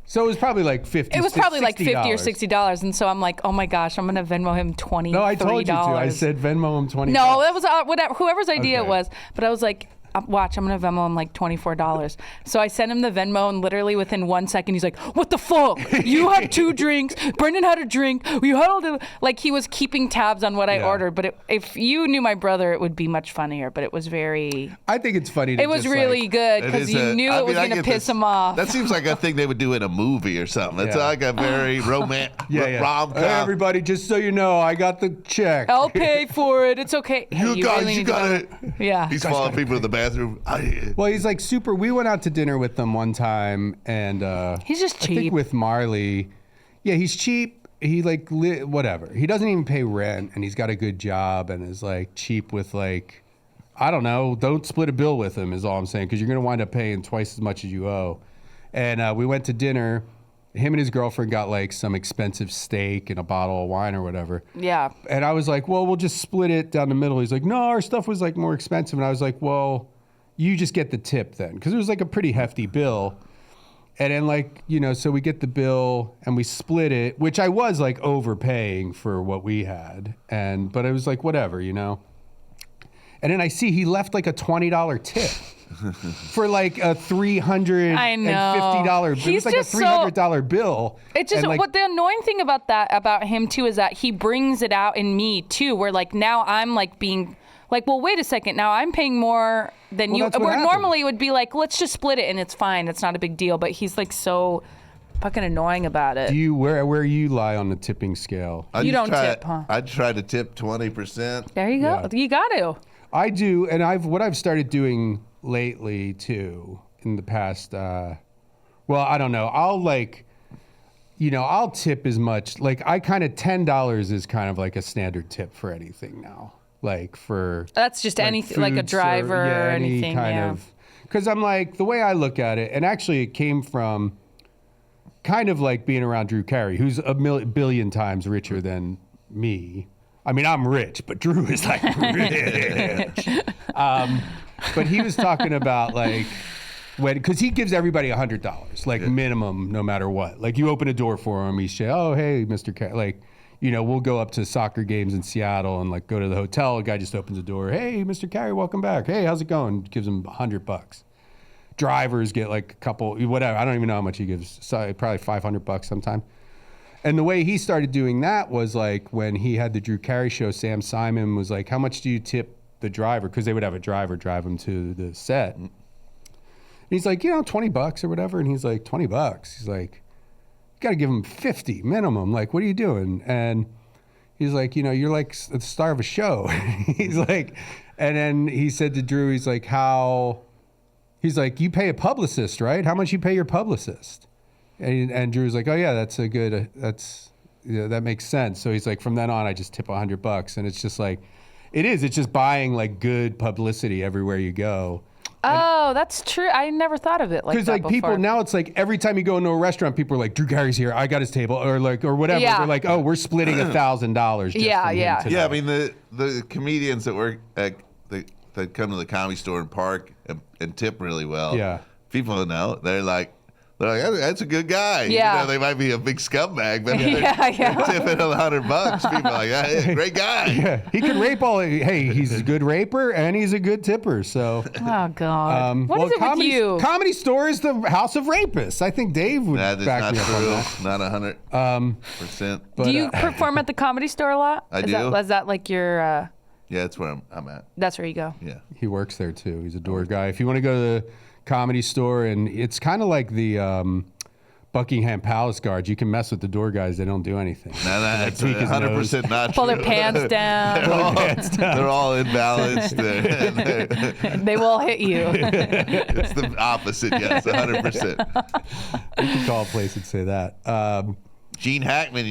So it was probably like $50.
It was probably like $50 or $60, and so I'm like, oh my gosh, I'm gonna Venmo him $23.
No, I told you to. I said Venmo him $20.
No, that was whatever, whoever's idea it was. But I was like, watch, I'm gonna Venmo him like $24. So I sent him the Venmo, and literally within 1 second, he's like, what the fuck? You had 2 drinks. Brendan had a drink. You had all the, like he was keeping tabs on what I ordered. But if you knew my brother, it would be much funnier. But it was very.
I think it's funny.
It was really good because you knew it was gonna piss him off.
That seems like a thing they would do in a movie or something. It's like a very romantic rom-com.
Hey, everybody, just so you know, I got the check.
I'll pay for it. It's okay.
You got it.
Yeah.
He's following people to the bathroom.
Well, he's like super. We went out to dinner with them one time, and
he's just cheap.
I think with Marley, yeah, he's cheap. He like whatever. He doesn't even pay rent, and he's got a good job, and is like cheap with like, I don't know. Don't split a bill with him is all I'm saying, because you're gonna wind up paying twice as much as you owe. And we went to dinner. Him and his girlfriend got like some expensive steak and a bottle of wine or whatever.
Yeah.
And I was like, well, we'll just split it down the middle. He's like, no, our stuff was like more expensive. And I was like, well, you just get the tip then, because it was like a pretty hefty bill. And then like, you know, so we get the bill and we split it, which I was like overpaying for what we had. But it was like, whatever, you know. And then I see he left like a $20 tip for like a $350 bill. It was like a $300 bill.
It's just what the annoying thing about him too is that he brings it out in me too, where like now I'm like being like, well, wait a second. Now I'm paying more than you. Where normally it would be like, let's just split it and it's fine. It's not a big deal. But he's like so fucking annoying about it.
Do you where you lie on the tipping scale?
You don't tip, huh?
I try to tip 20%.
There you go. Yeah. You got to.
I do, and what I've started doing lately too in the past. Well, I don't know. I'll like, you know, I'll tip as much. Like I kind of $10 is kind of like a standard tip for anything now. Like for
that's just like anything, like a driver or anything,
kind of. Because I'm like, the way I look at it, and actually it came from kind of like being around Drew Carey, who's a billion times richer than me. I mean, I'm rich, but Drew is like rich. But he was talking about like because he gives everybody $100, like minimum, no matter what. Like you open a door for him, he say, "Oh, hey, Mr. Carey," like. You know, we'll go up to soccer games in Seattle and like go to the hotel. A guy just opens the door. Hey, Mr. Carey, welcome back. Hey, how's it going? Gives him $100. Drivers get like a couple, whatever. I don't even know how much he gives. So probably $500 sometime. And the way he started doing that was like when he had the Drew Carey show, Sam Simon was like, how much do you tip the driver? Because they would have a driver drive him to the set. And he's like, you know, $20 or whatever. And he's like, $20. He's like, got to give him 50 minimum. Like, what are you doing? And he's like, you know, you're like the star of a show. He's like, and then he said to Drew, he's like, he's like, you pay a publicist, right? How much you pay your publicist? And Drew's like, oh yeah, that's a good, that makes sense. So he's like, from then on, I just tip $100. And it's just like, it's just buying like good publicity everywhere you go.
Oh, that's true. I never thought of it like that
because like people now, it's like every time you go into a restaurant, people are like, Drew Carey's here. I got his table, or whatever.
Yeah.
They're like, oh, we're splitting $1,000.
Yeah.
Yeah, I mean the comedians that work that come to the Comedy Store and park and tip really well.
Yeah,
people know they're like, that's a good guy.
Yeah.
You know, they might be a big scumbag, but they're tipping $100. People are like, yeah, great guy.
Yeah, he can rape all. Hey, he's a good raper and he's a good tipper. So.
Oh God. What is it with you?
Comedy Store is the house of rapists. I think Dave would back me up on that.
Not 100%.
Do you perform at the Comedy Store a lot?
I do.
Is that like your?
Yeah, that's where I'm at.
That's where you go.
Yeah.
He works there too. He's a door guy. If you want to go to the Comedy Store, and it's kind of like the Buckingham Palace guards. You can mess with the door guys; they don't do anything.
No, that's 100% not
Pull
true.
their pants down.
They're all imbalanced.
They will hit you.
It's the opposite, yes, 100%.
You can call a place and say that.
Gene Hackman,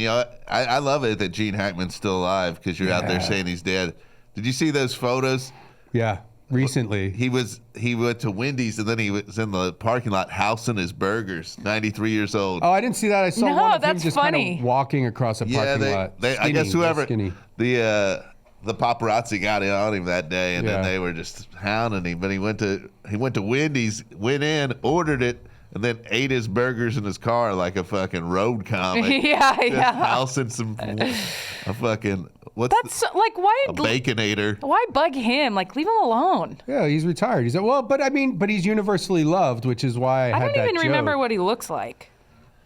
I love it that Gene Hackman's still alive because you're out there saying he's dead. Did you see those photos?
Yeah, recently.
He went to Wendy's and then he was in the parking lot housing his burgers. 93 years old.
Oh, I didn't see that. I saw
No,
one of him
that's
just
funny.
kind of walking across a parking lot.
I guess whoever
skinny.
the paparazzi got in on him that day, and then they were just hounding him. But he went to Wendy's, went in, ordered it, and then ate his burgers in his car like a fucking road comic.
Yeah.
Housing a fucking
That's like why
a baconator.
Why bug him? Like leave him alone.
Yeah, he's retired. He's but he's universally loved, which is why I had
don't even remember what he looks like.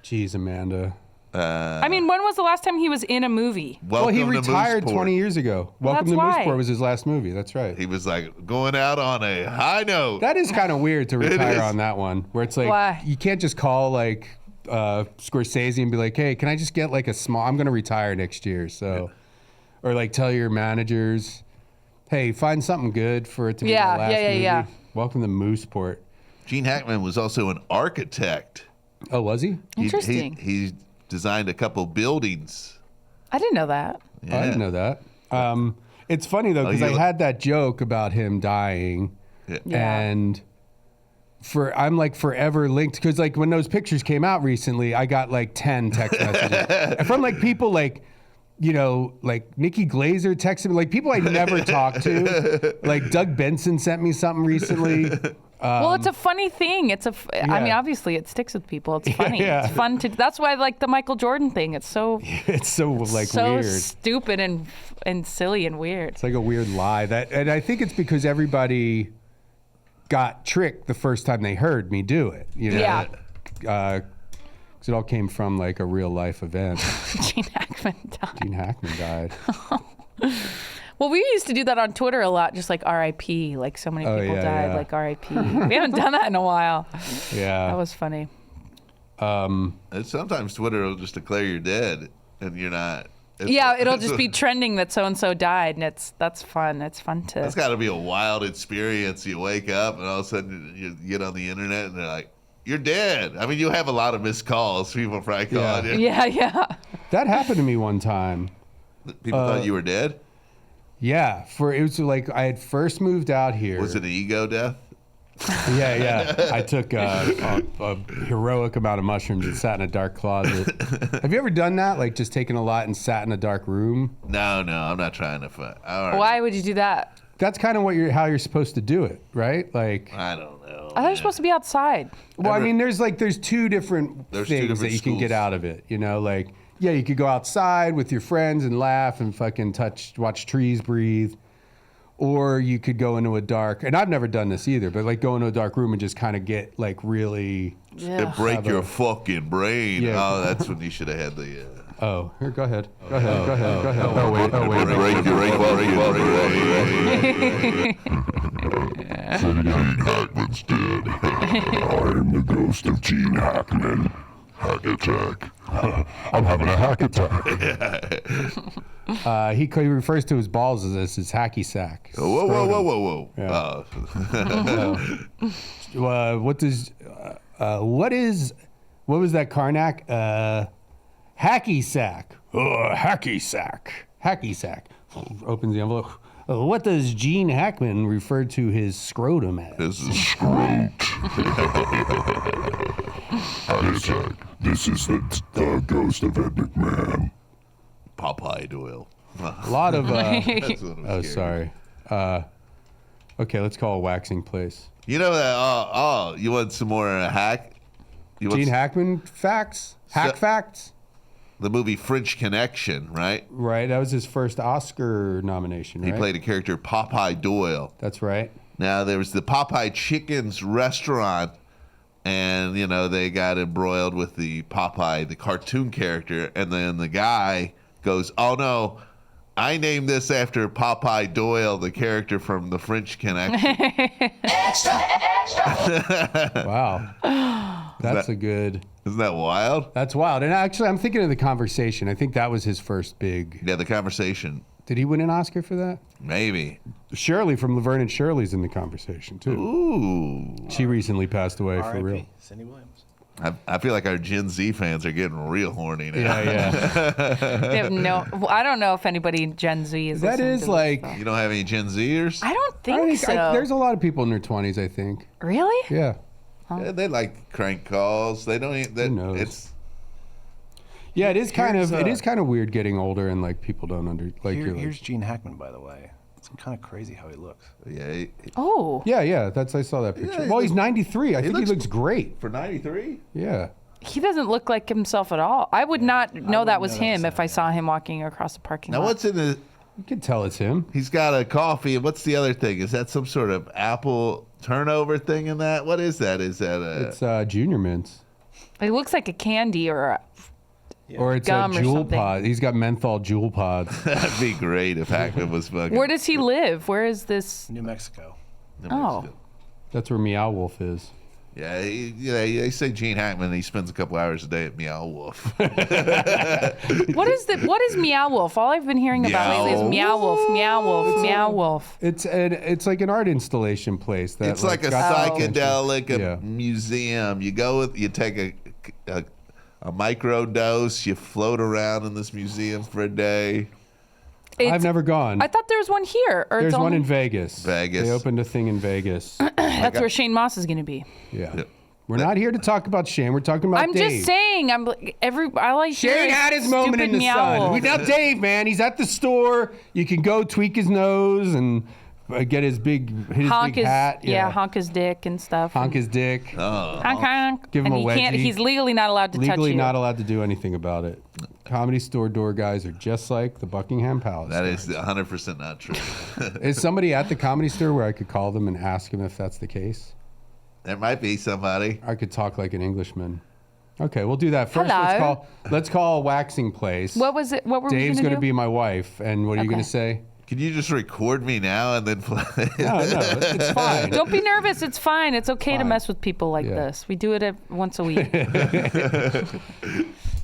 Jeez, Amanda.
I mean, when was the last time he was in a movie?
He retired 20 years ago. Welcome to
why.
Mooseport was his last movie. That's right.
He was like going out on a high note.
That is kind of weird to retire on that one, where it's like
Why?
you can't just call like Scorsese and be like, "Hey, can I just get like a small? I'm going to retire next year." So, or like tell your managers, "Hey, find something good for it to be my last movie."
Yeah.
Welcome to Mooseport.
Gene Hackman was also an architect.
Oh, was he?
Interesting.
He designed a couple buildings.
I didn't know that.
Oh, I didn't know that. It's funny though because I had that joke about him dying, and I'm like forever linked because like when those pictures came out recently, I got like 10 text messages from like people like. Like Nikki Glazer texted me, like people I never talked to. Like Doug Benson sent me something recently.
Well, it's a funny thing. I mean, obviously it sticks with people. It's funny.
Yeah.
It's fun to. That's why I like the Michael Jordan thing. It's so
weird,
stupid and silly and weird.
It's like a weird lie and I think it's because everybody got tricked the first time they heard me do it.
Yeah.
Because it all came from like a real life event.
Gene Hackman died. Well, we used to do that on Twitter a lot, just like R.I.P. Like so many people died, like R.I.P. We haven't done that in a while.
Yeah.
That was funny.
And sometimes Twitter will just declare you're dead, and you're not.
It'll just be trending that so and so died, and that's fun. It's fun to.
It's got to be a wild experience. You wake up, and all of a sudden you get on the internet, and they're like, "You're dead." I mean, you have a lot of missed calls. People probably calling you.
Yeah.
That happened to me one time.
People thought you were dead?
Yeah. It was like I had first moved out here.
Was it an ego death?
Yeah. I took a heroic amount of mushrooms and sat in a dark closet. Have you ever done that? Like just taken a lot and sat in a dark room?
No, I'm not trying to fight.
Why would you do that?
That's kind of how you're supposed to do it, right? Like
I don't know.
I thought you're supposed to be outside.
Well, I mean, there's two different things that you can get out of it. Like, yeah, you could go outside with your friends and laugh and fucking watch trees breathe. Or you could go into a dark, and I've never done this either, but like go into a dark room and just kind of get like really.
Yeah. Break your fucking brain. Yeah. Oh, that's when you should have had the.
Here, go ahead. Go ahead.
Oh, wait. Break your brain.
Gene Hackman's dead. I am the ghost of Gene Hackman. Hack attack. I'm having a hack attack.
He refers to his balls as his hacky sack.
Whoa.
Yeah. What was that, Karnak? Hacky sack. Hacky sack. Hacky sack. Opens the envelope. What does Gene Hackman refer to his scrotum as?
This is scrot. This is the ghost of Ed McMahon.
Popeye Doyle.
A lot of.
That's what I'm
sorry. Okay, let's call a waxing place.
You know that? You want some more hack?
Gene Hackman facts? Facts?
The movie French Connection, right?
Right. That was his first Oscar nomination, right?
He played a character, Popeye Doyle.
That's right.
Now, there was the Popeye Chicken's restaurant, and, they got embroiled with the Popeye, the cartoon character, and then the guy goes, "Oh, no, I named this after Popeye Doyle, the character from the French Connection."
Wow. That's a good...
Isn't that wild?
That's wild. And actually, I'm thinking of The Conversation. I think that was his first big.
Yeah, The Conversation.
Did he win an Oscar for that?
Maybe.
Shirley from Laverne and Shirley's in The Conversation, too.
Ooh.
She recently passed away for real.
Cindy Williams.
I feel like our Gen Z fans are getting real horny now.
Yeah.
They have no. I don't know if anybody Gen Z is.
That
listening
is
to
like.
this,
You don't have any Gen Zers?
I don't think so.
There's a lot of people in their 20s, I think.
Really?
Yeah.
Yeah, they like crank calls. They don't. Who
knows?
It's
Yeah, it is kind
Here's,
of weird getting older and like people don't
Here's Gene Hackman, by the way. It's kind of crazy how he looks.
yeah.
Oh.
Yeah. I saw that picture.
he
Well, he's
looks-
93. I think he looks great.
For 93?
Yeah.
He doesn't look like himself at all. I would not know that was him if I saw him walking across the parking
Now
lot.
what's in the?
You can tell it's him.
He's got a coffee. And what's the other thing? Is that some sort of apple turnover thing in that? What is that? Is that a?
It's Junior Mints.
It looks like a candy or a.
Or it's
Gum
a
or
Jewel
something.
Pod. He's got menthol Jewel Pods.
That'd be great if Hackman was fucking.
Where does he live? Where is this?
New Mexico.
Oh.
That's where Meow Wolf is.
Yeah, they say Gene Hackman. He spends a couple hours a day at Meow Wolf.
What is Meow Wolf? All I've been hearing about lately is Meow Wolf, Meow Wolf, Meow Wolf.
It's like an art installation place. That
It's like a
got-
psychedelic museum. You take a micro dose. You float around in this museum for a day.
I've never gone.
I thought there was one here. Or
There's
it's
one
only...
in Vegas.
Vegas.
They opened a thing in Vegas.
That's where Shane Moss is going to be.
Yeah. We're not here to talk about Shane. We're talking about
I'm
Dave.
just saying. I like
Shane had his moment in the sun. Without Dave, man, he's at the store. You can go tweak his nose and get his big
honk his
hat.
honk his dick and stuff.
Honk his dick.
Honk, honk.
Give him
and
a wedgie.
He's legally not allowed to touch you.
Legally not allowed to do anything about it. Comedy store door guys are just like the Buckingham Palace.
That is 100% not true.
Is somebody at the Comedy Store where I could call them and ask them if that's the case?
There might be somebody.
I could talk like an Englishman. Okay, we'll do that first.
Hello.
Let's call a waxing place.
What was it? What were
Dave's
we going
going to
to
be my wife, and what are you going to say?
Can you just record me now and then play?
No, it's fine.
Don't be nervous. It's fine. It's okay to mess with people like this. We do it once a week.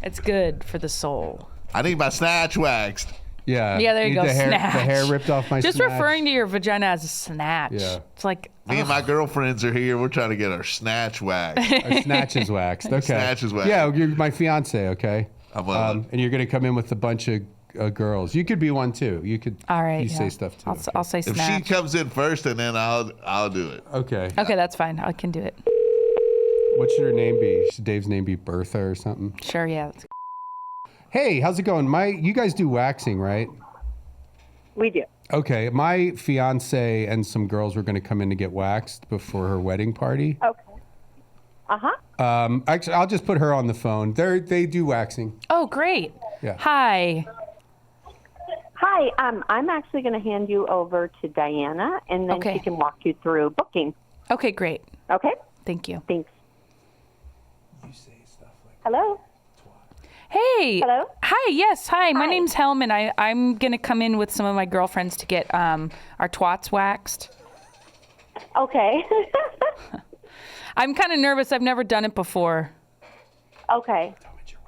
It's good for the soul.
I need my snatch waxed.
Yeah.
Yeah, there you go.
The hair,
Snatch.
The hair ripped off my
Just
snatch.
referring to your vagina as a snatch.
Yeah.
It's like.
Me and my girlfriends are here. We're trying to get our snatch waxed.
Our snatch is waxed. Okay.
Snatch is waxed.
Yeah, you're my fiance, okay?
I'm on.
And you're going to come in with a bunch of girls. You could be one too. You could.
All right.
You say stuff too.
I'll say
If
snatch.
she comes in first, and then I'll do it.
Okay.
Okay, that's fine. I can do it.
What should her name be? Should Dave's name be Bertha or something?
Sure, yeah.
Hey, how's it going? You guys do waxing, right?
We do.
Okay, my fiance and some girls were going to come in to get waxed before her wedding party.
Okay. Uh-huh.
Actually, I'll just put her on the phone. They do waxing.
Oh, great.
Yeah.
Hi.
Hi, I'm actually going to hand you over to Diana, and then she can walk you through booking.
Okay, great.
Okay?
Thank you.
Thanks. Hello?
Hey.
Hello?
Hi, yes. Hi, my name's Helman. I'm going to come in with some of my girlfriends to get our twats waxed.
Okay.
I'm kind of nervous. I've never done it before.
Okay.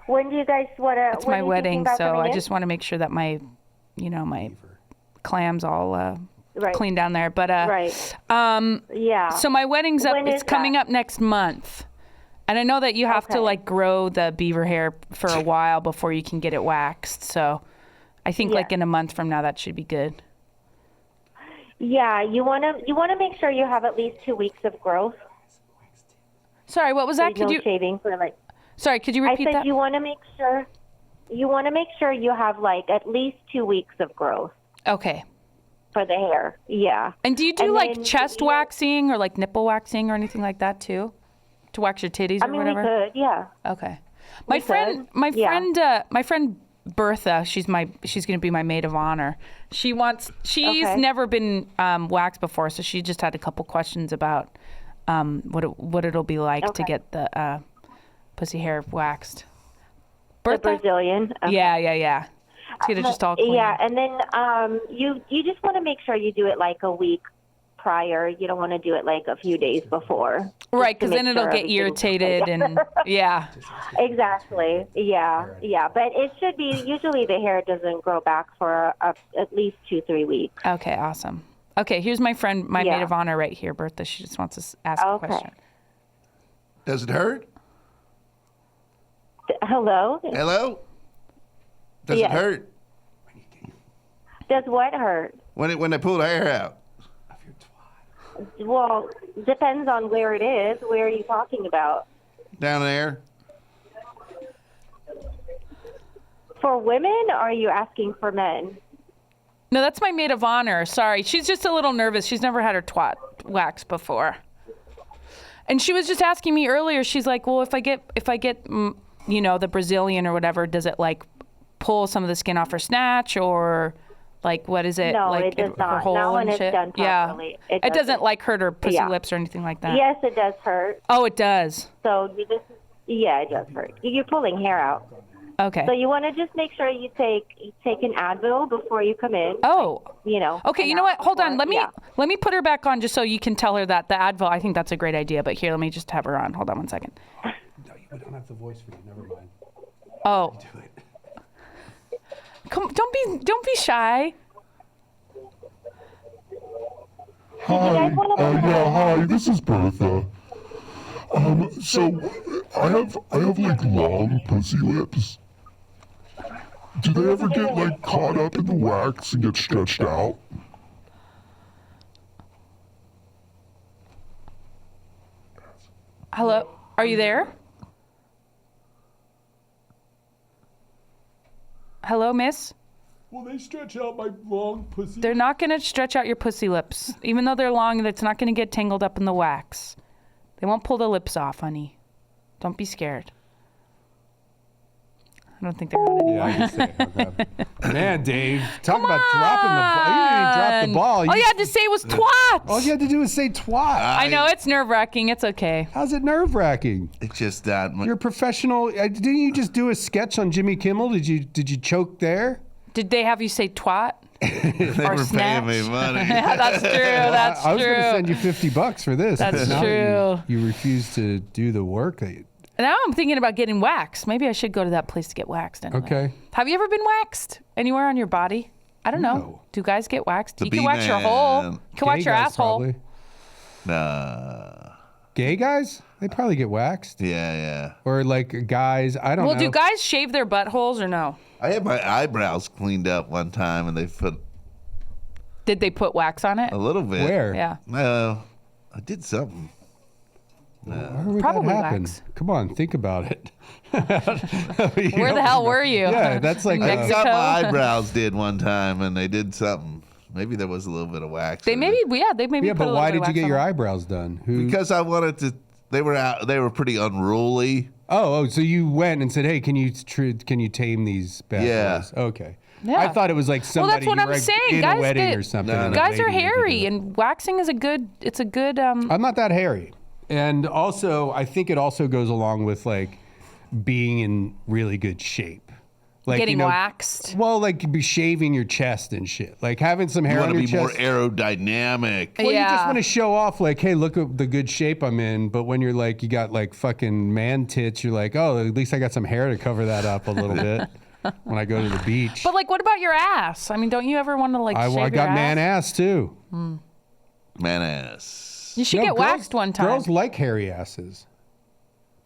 When do you guys want to...
It's my wedding, so I just want to make sure that my clams all clean down there. But
yeah.
So my wedding's up.
When
It's
is
coming
that?
up next month. And I know that you have to grow the beaver hair for a while before you can get it waxed. So I think in a month from now that should be good.
Yeah, you want to make sure you have at least 2 weeks of growth.
Sorry, what was that?
Could you shaving for
Sorry, could you repeat
that? I said
that?
you want to make sure you have at least 2 weeks of growth.
Okay.
For the hair. Yeah.
And do you do chest waxing or nipple waxing or anything like that too? To wax your titties or whatever?
We could, yeah.
Okay. My friend Bertha, she's going to be my maid of honor. She's never been waxed before, so she just had a couple questions about what it'll be like to get the pussy hair waxed. Bertha?
The Brazilian. Okay.
Yeah. To get it just all clean.
Yeah, and then you just want to make sure you do it a week prior. You don't want to do it like a few days before.
Right, because then it'll get irritated and yeah.
Exactly. Yeah. But it should be, usually the hair doesn't grow back for at least 2-3 weeks.
Okay, awesome. Okay, here's my friend, my maid of honor right here, Bertha. She just wants to ask a question.
Does it hurt?
Hello?
Hello? Does it hurt?
Does what hurt?
When they pull the hair out.
Well, depends on where it is. Where are you talking about?
Down there.
For women, or are you asking for men?
No, that's my maid of honor. Sorry. She's just a little nervous. She's never had her twat waxed before. And she was just asking me earlier, she's like, well, if I get, you know, the Brazilian or whatever, does it like pull some of the skin off her snatch or like, what is it?
No,
like
it does not.
her hole
Not when
and
it's
shit?
done properly.
Yeah. It doesn't like hurt her pussy lips or anything like that.
Yes, it does hurt.
Oh, it does.
So you just, it does hurt. You're pulling hair out.
Okay.
So you want to just make sure you take an Advil before you come in.
Oh.
You know.
Okay, you know what? Hold on. Let me put her back on just so you can tell her that the Advil, I think that's a great idea. But here, let me just have her on. Hold on one second.
No, we don't have the voice for you. Never mind.
Oh.
Do it.
Come, don't be shy.
Hi. Hi. This is Bertha. So I have like long pussy lips. Do they ever get like caught up in the wax and get stretched out?
Hello? Are you there? Hello, miss?
Will they stretch out my long pussy?
They're not going to stretch out your pussy lips. Even though they're long, it's not going to get tangled up in the wax. They won't pull the lips off, honey. Don't be scared. I don't think they're on anymore.
Yeah, I can say it. Man, Dave, talk about dropping the ball. You didn't even drop the ball.
All you had to say was twat.
All you had to do was say twat.
I know, it's nerve-wracking. It's okay.
How's it nerve-wracking?
It's just that.
You're a professional. Didn't you just do a sketch on Jimmy Kimmel? Did you choke there?
Did they have you say twat?
They were
snatch?
paying me money.
Yeah, that's true. That's
I was
true.
going to send you $50 for this.
That's
but now
true.
You refuse to do the work.
Now I'm thinking about getting waxed. Maybe I should go to that place to get waxed. Anyway.
Okay.
Have you ever been waxed anywhere on your body? I don't know. Do guys get waxed? You can wax your hole. You can wax your asshole.
Probably.
Nah.
Gay guys? They probably get waxed.
Yeah.
Or like guys, I don't know.
Well, do guys shave their buttholes or no?
I had my eyebrows cleaned up one time, and they put
Did they put wax on it?
a little bit.
Where?
Yeah.
I did something.
Where would
Probably
that happen?
wax.
Come on, think about it.
Where the hell were you?
Yeah, that's like
I think
Mexico?
something my eyebrows did one time, and they did something. Maybe there was a little bit of wax.
They
in
maybe,
it.
they maybe.
Yeah,
put
but
a
why
little
did you
bit of
get your
wax
eyebrows done? Who?
Because I wanted to. They were pretty unruly.
Oh, so you went and said, "Hey, can you tame these bad
Yeah.
boys?" Okay.
Yeah.
I thought it was like
Well,
somebody
that's what
you
I'm
were
saying.
in
Guys
a wedding
get-
or something.
No,
and
no.
a
Guys are
lady did
hairy,
it.
and waxing is a good. It's a good.
I'm not that hairy, and also I think it also goes along with like being in really good shape. Like,
Getting waxed.
Well, like be shaving your chest and shit. Like having some hair
You
on
want
your
to be more
chest.
aerodynamic.
Well, you just
Yeah.
want to show off, like, hey, look at the good shape I'm in. But when you're like, you got like fucking man tits, you're like, oh, at least I got some hair to cover that up a little bit when I go to the beach.
But like, what about your ass? I mean, don't you ever want to like shave
I
your
got
ass?
man ass too.
Man ass.
You should
No,
get
girls-
waxed one time.
Girls like hairy asses.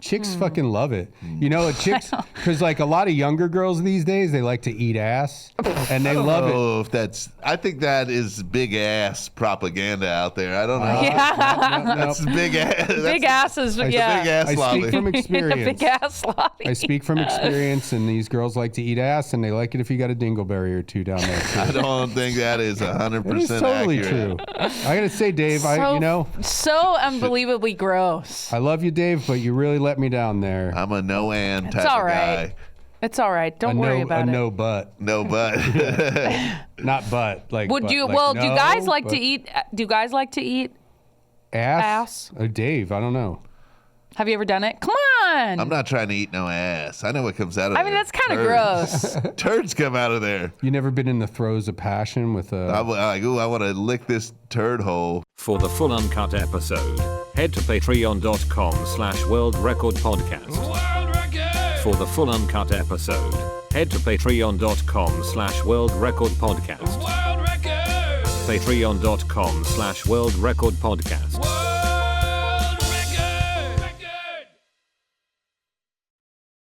Chicks fucking love it. You know, chicks, because like a lot of younger girls these days, they like to eat ass and they love it.
Oh, if that's. I think that is big ass propaganda out there. I don't know.
Yeah.
That's big ass.
Big asses.
That's
Yeah.
a big ass
I
lobby.
speak from experience.
Big ass lobby.
I speak from experience, and these girls like to eat ass, and they like it if you got a dingleberry or two down there. Too.
I don't think that is 100%
It is totally
accurate.
true. I gotta say, Dave,
So unbelievably gross.
I love you, Dave, but you really let me down there.
I'm a no and type
It's all
of
right.
guy.
It's all right. Don't worry about it.
No butt.
No butt.
Not butt. Like
Would
butt,
you?
like
Well, do
no,
guys like
but
to eat? Do guys like to eat
ass?
ass?
Dave, I don't know.
Have you ever done it? Come on.
I'm not trying to eat no ass. I know what comes out of there.
I mean, that's kind of gross.
Turds come out of there.
You never been in the throes of passion with a...
I'm like, ooh, I want to lick this turd hole.
For the full uncut episode, head to patreon.com/World Record Podcast. For the full uncut episode, head to patreon.com/World Record Podcast. Patreon.com/World Record Podcast.